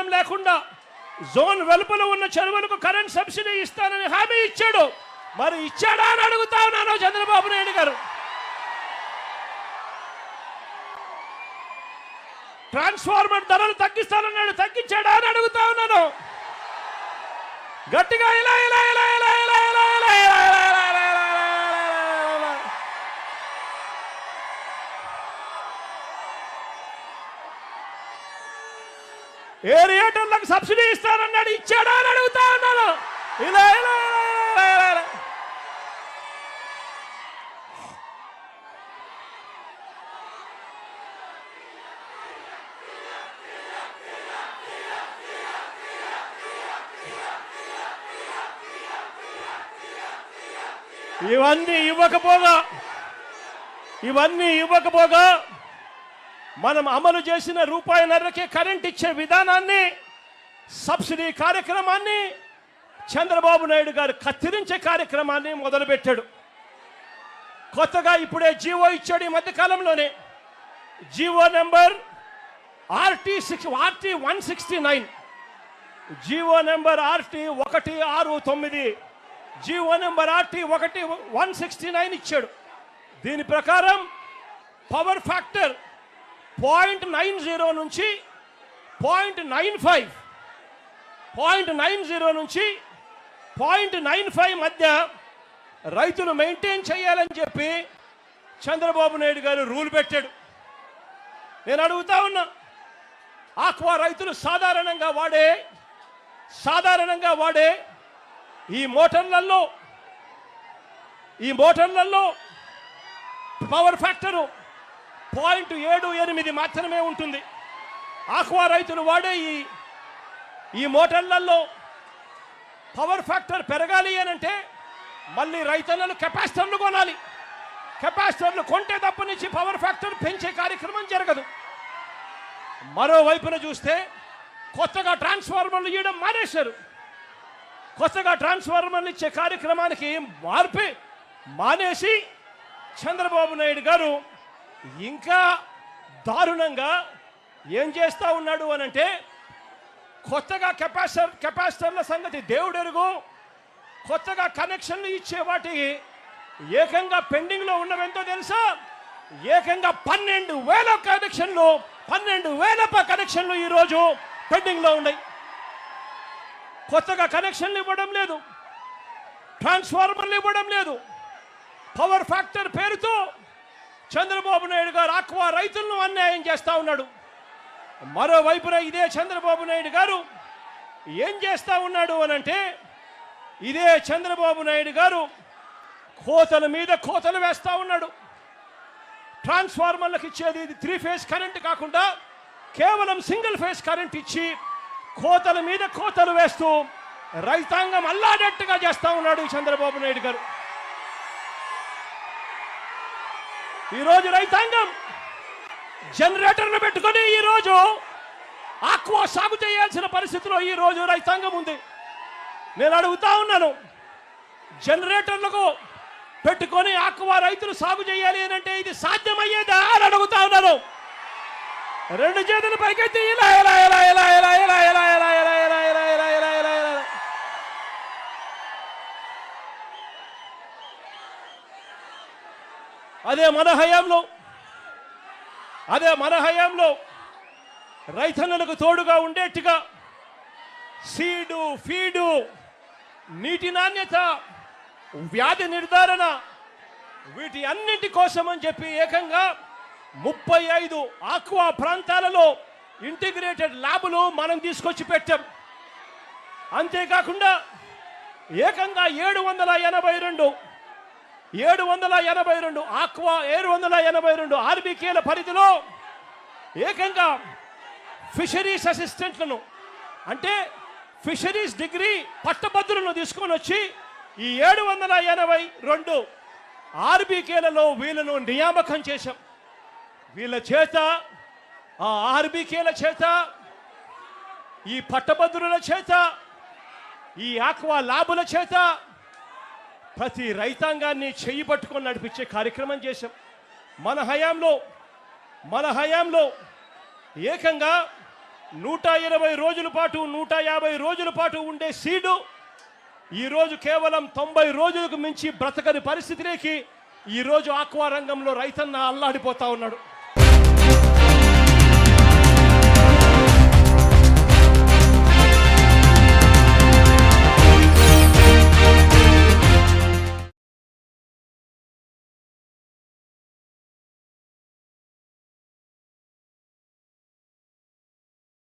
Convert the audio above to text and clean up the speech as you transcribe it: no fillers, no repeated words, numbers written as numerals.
అవసరం లేకుండా జోన్ వెలుపల ఉన్న చెరువులకు కరెంట్ సబ్సిడీ ఇస్తానని హామీ ఇచ్చాడు. మరి ఇచ్చాడా అని అడుగుతా ఉన్నాను చంద్రబాబు నాయుడు గారు. ట్రాన్స్ఫార్మర్ ధరలు తగ్గిస్తానన్నాడు, తగ్గించాడా అని అడుగుతా ఉన్నాను. గట్టిగా ఇలా ఇలా ఇలా ఇలా ఇలా ఇలా ఇలా ఏరియేటర్లకు సబ్సిడీ ఇస్తానన్నాడు, ఇచ్చాడా అని అడుగుతా ఉన్నాను. ఇలా ఇలా ఇలా ఇలా ఇవన్నీ ఇవ్వకపోగా మనం అమలు చేసిన రూపాయిన్నరకే కరెంట్ ఇచ్చే విధానాన్ని, సబ్సిడీ కార్యక్రమాన్ని చంద్రబాబు నాయుడు గారు కత్తిరించే కార్యక్రమాన్ని మొదలుపెట్టాడు. కొత్తగా ఇప్పుడే జీవో ఇచ్చాడు. ఈ మధ్యకాలంలోనే GO number RT 169, GO number RT 169, GO number RT 169 ఇచ్చాడు. దీని ప్రకారం పవర్ ఫ్యాక్టర్ 0.90 నుంచి 0.95 నుంచి 0.95 మధ్య రైతులు మెయింటైన్ చేయాలని చెప్పి చంద్రబాబు నాయుడు గారు రూల్ పెట్టాడు. నేను అడుగుతా ఉన్నా, ఆక్వా రైతులు సాధారణంగా వాడే ఈ మోటార్లలో పవర్ ఫ్యాక్టరు 0.78 మాత్రమే ఉంటుంది. ఆక్వా రైతులు వాడే ఈ మోటార్లలో పవర్ ఫ్యాక్టర్ పెరగాలి అనంటే మళ్ళీ రైతన్నలు కెపాసిటర్లు కొనాలి. కెపాసిటర్లు కొంటే తప్పనిచ్చి పవర్ ఫ్యాక్టర్ పెంచే కార్యక్రమం జరగదు. మరోవైపున చూస్తే కొత్తగా ట్రాన్స్ఫార్మర్లు ఇవ్వడం మానేశారు. కొత్తగా ట్రాన్స్ఫార్మర్లు ఇచ్చే కార్యక్రమానికి మానేసి చంద్రబాబు నాయుడు గారు ఇంకా దారుణంగా ఏం చేస్తూ ఉన్నాడు అనంటే, కొత్తగా కెపాసిటర్ల సంగతి దేవుడెరుగు, కొత్తగా కనెక్షన్లు ఇచ్చే వాటికి ఏకంగా పెండింగ్లో ఉన్నవెంతో తెలుసా? ఏకంగా 12,000 కనెక్షన్లు ఈరోజు పెండింగ్లో ఉన్నాయి. కొత్తగా కనెక్షన్లు ఇవ్వడం లేదు, ట్రాన్స్ఫార్మర్లు ఇవ్వడం లేదు. పవర్ ఫ్యాక్టర్ పేరుతో చంద్రబాబు నాయుడు గారు ఆక్వా రైతులను అన్యాయం చేస్తూ ఉన్నాడు. మరోవైపున ఇదే చంద్రబాబు నాయుడు గారు ఏం చేస్తూ ఉన్నాడు అనంటే, ఇదే చంద్రబాబు నాయుడు గారు కోతల మీద కోతలు వేస్తూ ఉన్నాడు. ట్రాన్స్ఫార్మర్లకు ఇచ్చేది ఇది 3 ఫేజ్ కరెంట్ కాకుండా కేవలం సింగిల్ ఫేజ్ కరెంట్ ఇచ్చి కోతల మీద కోతలు వేస్తూ రైతాంగం అల్లాడట్టుగా చేస్తూ ఉన్నాడు చంద్రబాబు నాయుడు గారు. ఈరోజు రైతాంగం జనరేటర్లు పెట్టుకొని ఈరోజు ఆక్వా సాగు చేయాల్సిన పరిస్థితిలో ఈరోజు రైతాంగం ఉంది. నేను అడుగుతా ఉన్నాను, జనరేటర్లకు పెట్టుకొని ఆక్వా రైతులు సాగు చేయాలి అని అంటే ఇది సాధ్యమయ్యేదా అని అడుగుతా ఉన్నాను. 2 చేతులు పైకెత్తి ఇలా ఇలా ఇలా ఇలా ఇలా ఇలా ఇలా ఇలా ఇలా ఇలా ఇలా ఇలా ఇలా ఇలా ఇలా. అదే మన హయాంలో రైతన్నలకు తోడుగా ఉండేట్టుగా సీడు, ఫీడు, నీటి నాణ్యత, వ్యాధి నిర్ధారణ, వీటి అన్నింటి కోసం అని చెప్పి ఏకంగా 35 ఆక్వా ప్రాంతాలలో ఇంటిగ్రేటెడ్ ల్యాబులు మనం తీసుకొచ్చి పెట్టాం. అంతేకాకుండా ఏకంగా 782 ఆక్వా 782 ఆర్బీకేల పరిధిలో ఏకంగా ఫిషరీస్ అసిస్టెంట్లను, అంటే ఫిషరీస్ డిగ్రీ పట్టభద్రులను తీసుకొని వచ్చి ఈ 782 ఆర్బీకేలలో వీళ్ళను నియామకం చేశాం. వీళ్ళ చేత, ఆ ఆర్బీకేల చేత, ఈ పట్టభద్రుల చేత, ఈ ఆక్వా ల్యాబుల చేత ప్రతి రైతాంగాన్ని చెయ్యి పట్టుకొని నడిపించే కార్యక్రమం చేశాం. మన హయాంలో ఏకంగా 120 రోజుల పాటు 150 రోజుల పాటు ఉండే సీడు ఈరోజు కేవలం 90 రోజులకు మించి బ్రతకని పరిస్థితిలోకి ఈరోజు ఆక్వా రంగంలో రైతన్న అల్లాడిపోతా ఉన్నాడు.